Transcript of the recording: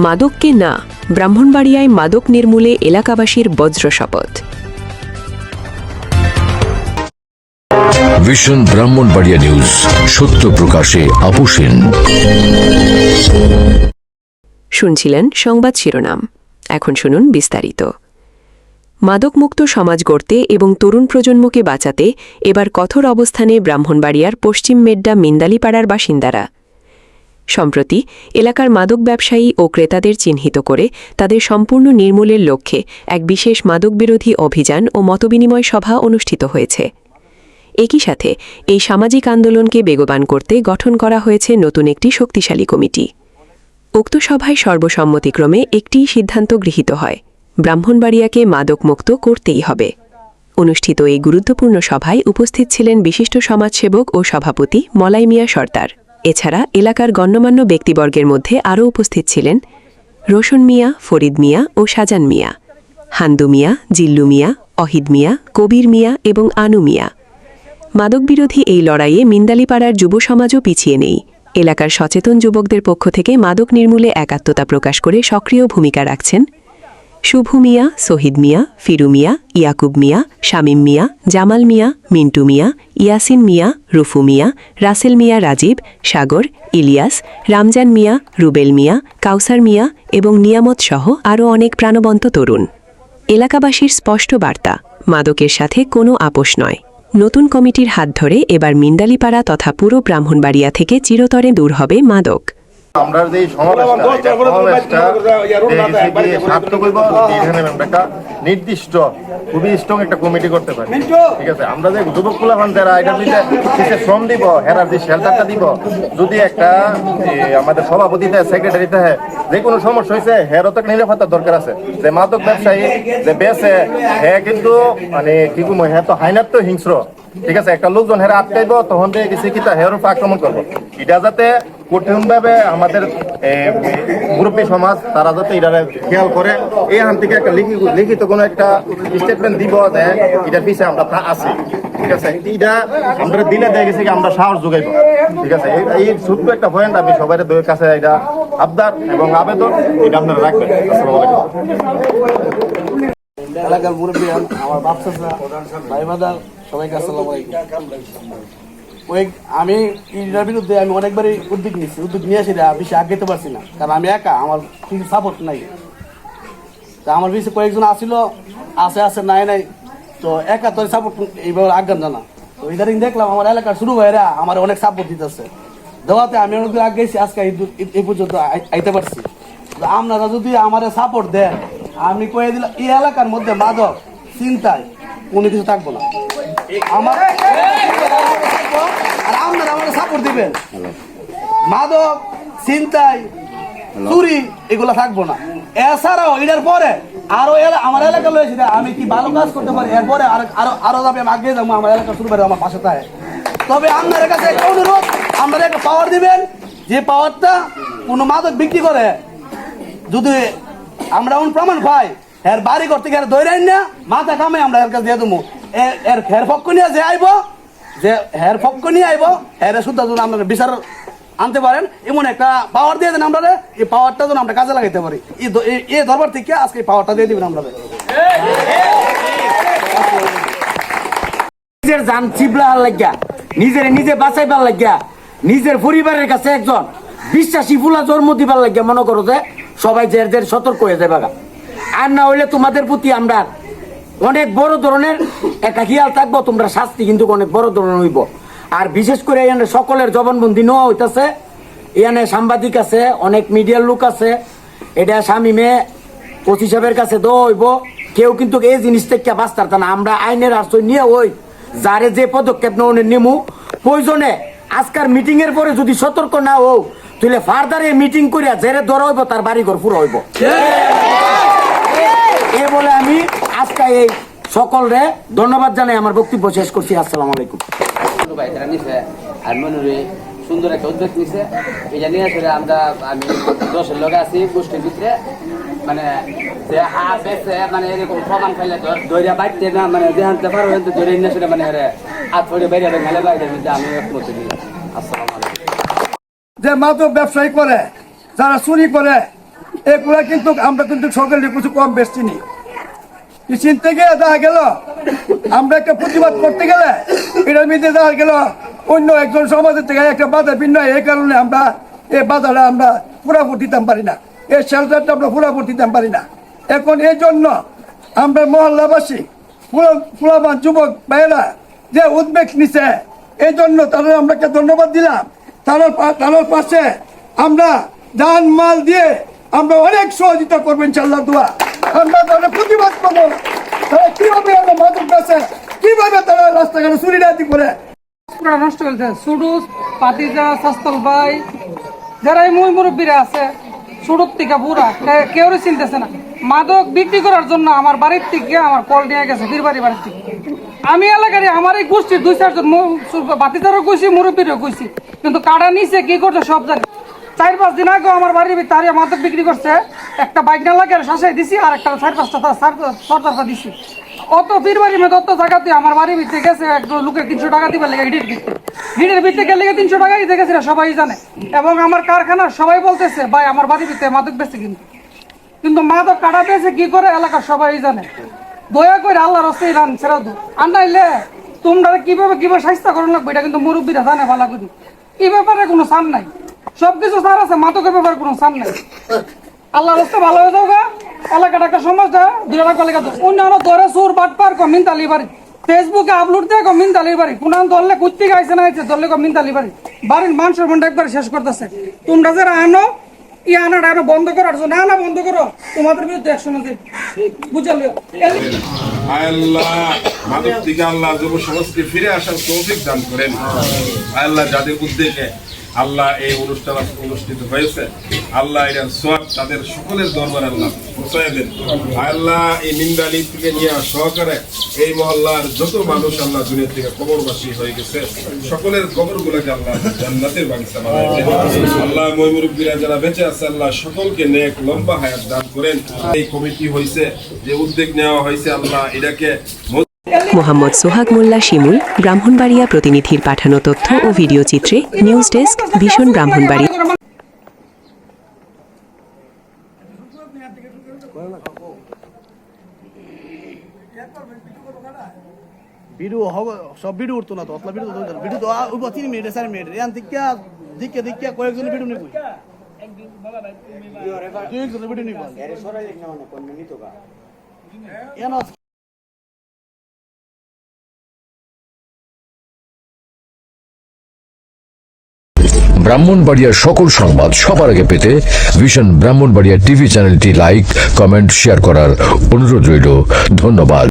মাদককে না, ব্রাহ্মণবাড়িয়ায় মাদক নির্মূলে এলাকাবাসীর বজ্র শপথ। ভিশন ব্রাহ্মণবাড়িয়া নিউজ, সত্য প্রকাশে আপোষহীন। শুনছিলেন সংবাদ শিরোনাম, এখন শুনুন বিস্তারিত। মাদকমুক্ত সমাজ গড়তে এবং তরুণ প্রজন্মকে বাঁচাতে এবার কঠোর অবস্থানে ব্রাহ্মণবাড়িয়ার পশ্চিম মেড্ডা মিন্দালিপাড়ার বাসিন্দারা। সম্প্রতি এলাকার মাদক ব্যবসায়ী ও ক্রেতাদের চিহ্নিত করে তাদের সম্পূর্ণ নির্মূলের লক্ষ্যে এক বিশেষ মাদকবিরোধী অভিযান ও মতবিনিময় সভা অনুষ্ঠিত হয়েছে। একই সাথে এই সামাজিক আন্দোলনকে বেগবান করতে গঠন করা হয়েছে নতুন একটি শক্তিশালী কমিটি। উক্ত সভায় সর্বসম্মতিক্রমে একটি সিদ্ধান্ত গৃহীত হয়, ব্রাহ্মণবাড়িয়াকে মাদকমুক্ত করতেই হবে। অনুষ্ঠিত এই গুরুত্বপূর্ণ সভায় উপস্থিত ছিলেন বিশিষ্ট সমাজসেবক ও সভাপতি মলাই মিয়া সর্দার। এছাড়া এলাকার গণ্যমান্য ব্যক্তিবর্গের মধ্যে আরও উপস্থিত ছিলেন রোশন মিয়া, ফরিদ মিয়া ও শাহজান মিয়া, হান্দু মিয়া, জিল্লু মিয়া, অহিদ মিয়া, কবির মিয়া এবং আনু মিয়া। মাদকবিরোধী এই লড়াইয়ে মিন্দালিপাড়ার যুব সমাজও পিছিয়ে নেই। এলাকার সচেতন যুবকদের পক্ষ থেকে মাদক নির্মূলে একাত্মতা প্রকাশ করে সক্রিয় ভূমিকা রাখছেন শুভু মিয়া, শহীদ মিয়া, ফিরু মিয়া, ইয়াকুব মিয়া, শামীম মিয়া, জামাল মিয়া, মিন্টু মিয়া, ইয়াসিন মিয়া, রুফু মিয়া, রাসেল মিয়া, রাজীব, সাগর, ইলিয়াস, রামজান মিয়া, রুবেল মিয়া, কাউসার মিয়া এবং নিয়ামত সহ আরও অনেক প্রাণবন্ত তরুণ। এলাকাবাসীর স্পষ্ট বার্তা, মাদকের সাথে কোনো আপোষ নয়। নতুন কমিটির হাত ধরে এবার মিন্দালিপাড়া তথা পুরো ব্রাহ্মণবাড়িয়া থেকে চিরতরে দূর হবে মাদক। আমরা যে নির্দিষ্ট খুবই স্ট্রং একটা কমিটি করতে পারি, ঠিক আছে। আমরা যে যুবক কুলাফান যারা এটা দিতে শ্রম দিব, হেরার যে শেল্টারটা দিব, যদি একটা আমাদের সভাপতিতে সেক্রেটারিতে যে কোনো সমস্যা হয়েছে, হেরও তো নিরাপত্তার দরকার আছে। যে মাদক ব্যবসায়ী যে বেচে, হ্যাঁ কিন্তু মানে কি বলবো, হ্যাঁ তো হাইনার তো হিংস্র, ঠিক আছে। একটা লোকজন হেরা আটকাইব, তখন কিছু কিতা হের উপর আক্রমণ করবো। এটা যাতে কঠিন ভাবে আমাদের মুরব্বী সমাজ তারা যাতে এটা খেয়াল করে, এইখান থেকে একটা লিখিত কোনো একটা স্টেটমেন্ট দিব যে এটার পিছিয়ে আমরা আছি, ঠিক আছে। এটা আমরা দিলে দিয়ে গেছি আমরা সাহস যোগাইব, ঠিক আছে। এই ছোট্ট একটা পয়েন্ট আমি সবাই কাছে এটা আবদার এবং আবেদন, এটা আপনারা রাখবেন। আসসালামু আলাইকুম। এলাকার মুরব্বী, আমার বাচ্চারা, ভাই বাদার, সবাইকে আসসালামু আলাইকুম। আমি এটার বিরুদ্ধে আমি অনেকবারই উদ্যোগ নিয়ে আসি, বেশি আগাইতে পারছি না, কারণ আমি একা, আমার কিছু সাপোর্ট নাই। তা আমার বেশি কয়েকজন আসিল, আছে নাই, তো একা তো সাপোর্ট এইভাবে আজ্ঞান জানা। তো ইদারিং দেখলাম আমার এলাকার শুরু ভাইরা আমার অনেক সাপোর্ট দিতেছে, দেওয়াতে আমি অনেকদিন আগাইছি, আজকে এই পর্যন্ত আইতে পারছি। আপনারা যদি আমার সাপোর্ট দেন, আমি কয়ে দিলাম এই এলাকার মধ্যে মাদক চিন্তায় কোনো কিছু থাকবো না। আপনারা আমাকে সাপোর্ট দিবেন, মাদক চিন্তায় চুরি এগুলা থাকবো না। এছাড়াও এটার পরে আরো আমার এলাকা লয়েছে, আমি কি ভালো কাজ করতে পারি, এরপরে আরো যাবে, আমি আগে যাবো, আমার এলাকা শুরু করে আমার পাশে থাকে। তবে আপনার কাছে একটা অনুরোধ, আপনারা একটা পাওয়ার দিবেন, যে পাওয়ারটা কোনো মাদক বিক্রি করে যদি আমরা প্রমাণ পাই, এর বাড়ি করতে গেলে ধরে না মাথা কামে আমরা এর কাছে দিয়ে দেবো। এর হের পক্ষ নিয়ে যে আইব, যে হের পক্ষ নিয়ে আইব, এর শুদ্ধ যেন আমরা বিচার আনতে পারেন, এমন একটা পাওয়ার দিয়ে দেন আমরা। এই পাওয়ারটা যেন আমরা কাজে লাগাইতে পারি, এই দরবার থেকে আজকে এই পাওয়ারটা দিয়ে দিবেন আমরা। নিজের জান চিবলার লাগিয়া, নিজে বাঁচাইবার লাগিয়া, নিজের পরিবারের কাছে একজন বিশ্বাসী ফুলা জন্ম দিবার লাগিয়া মনে করো যে সবাই জের সতর্ক হয়ে যাবে। আর না হইলে তোমাদের প্রতি আমরা অনেক বড় ধরনের একটা খেয়াল থাকবো, তোমরা শাস্তি কিন্তু অনেক বড় ধরনের হইব। আর বিশেষ করে এখানে সকলের জবানবন্দি নেওয়া হইতেছে, এখানে সাংবাদিক আছে, অনেক মিডিয়ার লোক আছে, এটা শামীমে ওসি সাহেবের কাছে দেওয়া হইব। কেউ কিন্তু এই জিনিস থেকে বাঁচতে পারত না। আমরা আইনের আশ্রয় নিয়ে ওই যারে যে পদক্ষেপ নেমু, প্রয়োজনে আজকার মিটিং এর পরে যদি সতর্ক না হোক, তাহলে ফার্দার এই মিটিং করিয়া জেরে ধরা হইব, তার বাড়ি ঘর পুরো হইব। এ বলে আমি আজকে এই সকলরে ধন্যবাদ জানাই আমার বক্তব্য শেষ করছি। আসসালামু আলাইকুম। সুন্দর একটা উদ্যোগ নিছে, এটা নিয়ে আসলে আমি 10-এর লোক আছি গোষ্ঠীর ভিতরে, মানে যে হাত বেছে মানে এরকম প্রমাণ পাইলে ধরে বাড়তে না, মানে দেহান্তে পারো ধরে নিয়ে আসলে মানে হাত ধরে বাইরে গেলে বাইরে আমি একমত দিলাম। আসসালামু আলাইকুম। যে মাদক ব্যবসায়ী করে, যারা চুরি করে, এগুলা কিন্তু আমরা কিন্তু সকলে কিছু কম বেশি নি চিনতে গিয়ে দেখা গেল আমরা একটা প্রতিবাদ করতে গেলে এটার মধ্যে দেখা গেল অন্য একজন সমাজের থেকে একটা বাধা ভিন্ন হয়। এই কারণে আমরা এই বাধাটা আমরা পুরাপুর দিতাম পারি না, এই শেল্টারটা আমরা পুরাপুর দিতাম পারি না। এখন এই জন্য আমরা মহল্লাবাসী ফুলাবান যুবক ভাইয়েরা যে উদ্বেগ নিছে, এই জন্য তাদের আমরা একটা ধন্যবাদ দিলাম। তাদের পাশে আমরা জান মাল দিয়ে আমরা অনেক সহযোগিতা করবো ইনশাল্লাহ। দোয়া আমরা তাদের প্রতিবাদ করবো, তারা কিভাবে আমরা মাদক কাছে কিভাবে তারা রাস্তাঘাটে চুরি রাতি করে পুরা নষ্ট হয়েছে। সুডুস পাতিজা শাস্তল ভাই যারা এই মুরব্বীরা আছে ছোটোর থেকে বুড়া কেউ চিনতেছে না। মাদক বিক্রি করার জন্য আমার বাড়ির থেকে আমার কল নিয়ে গেছে বীরবাড়ি বাড়ির থেকে। আমি এলাকার আমার এই গোষ্ঠীর 2-4 জন বাতিজারও কইছি, মুরব্বীরও কইছি, কিন্তু কাটা নিচে কি করছে সব জানি। 4-5 দিন আগে আমার বাড়ির ভিতরে মাদক বিক্রি করছে, একটা বাইক না লাগে শাসাই দিছি আর একটা 4-5টা সরদারটা দিছি। অত বীরবাড়ি মেয়ে অত জায়গাতে আমার বাড়ির ভিতরে গেছে একজন লোকের 300 টাকা দিবার লেগে হিটের ভিতরে গেলে 300 টাকা দিতে গেছে, সবাই জানে। এবং আমার কারখানা সবাই বলতেছে ভাই আমার বাড়ির ভিতরে মাদক বেচে, কিন্তু মাদক কাটা পেয়েছে কি করে এলাকার সবাই জানে। দয়া করে আল্লাহর রাস্তায় রান ছেড়া দো, আর নাইলে তোমরা কিভাবে স্বাস্থ্য করুন লাগবে এটা কিন্তু মুরব্বীরা জানে ভালো করি। এই ব্যাপারে কোনো সান নাই, সবকিছু সার আছে, মাদকের ব্যাপারে কোনো সান নাই। আল্লাহ রাস্তা ভালো হয়ে যাও গা, এলাকাটা একটা সমাজটা 2 টাকা লেগে তো অন্যান্য ধরে সুর বাটপার মিনতালি বাড়ি ফেসবুকে আপলোড দিয়ে মিনতালির বাড়ি কোনান ধরলে কুত্তি গাইছে না হয়েছে ধরলে মিনতালি বাড়ি বাড়ির মানুষের মনটা একবার শেষ করতেছে। তোমরা যারা আনো আনাটা আনো বন্ধ করার জন্য না বন্ধ করো, তোমাদের বিরুদ্ধে অ্যাকশন আছে, বুঝালে। আল্লাহ মাদক থেকে আল্লাহ যুব সমাজকে ফিরে আসার তৌফিক দান করেন। আল্লাহ যাদের উদ্যোগে আল্লাহ এই অনুষ্ঠান অনুষ্ঠিত হয়েছে, আল্লাহ এর সোয়াব তাদের সকলের দরবারে আল্লাহ পৌঁছায় দেন। আল্লাহ এই নিন্দালি থেকে নিয়ে সহকারে এই মহল্লার যত মানুষ আল্লাহ দুনিয়া থেকে কবরবাসী হয়ে গেছে সকলের কবরগুলোকে আল্লাহ জান্নাতের বাগিচা বানায় দেন। আল্লাহ মুরব্বীরা যারা বেঁচে আছে আল্লাহ সকলকে নেক লম্বা হায়াত দান করেন। এই কমিটি হয়েছে, যে উদ্যোগ নেওয়া হয়েছে আল্লাহ এটাকে মোহাম্মদ সোহাগ মোল্লা শিমুল, ব্রাহ্মণবাড়িয়া প্রতিনিধির পাঠানো তথ্য ও ভিডিও চিত্রে নিউজ ডেস্ক, ভীষণ ব্রাহ্মণবাড়িয়া। ভিডিও হবে সব ভিডিও উঠতো না তো, অতলা ভিডিও তো ভিডিও তো 3 মিনিট 4 মিনিট এখান থেকে দিকে কয়েকজন ভিডিও নিব, দুইজন ভিডিও নিব ব্রাহ্মণবাড়িয়ার সকল সংবাদ সবার আগে পেতে ভিশন ব্রাহ্মণবাড়িয়া টিভি চ্যানেলটি লাইক, কমেন্ট, শেয়ার করার অনুরোধ রইল। ধন্যবাদ।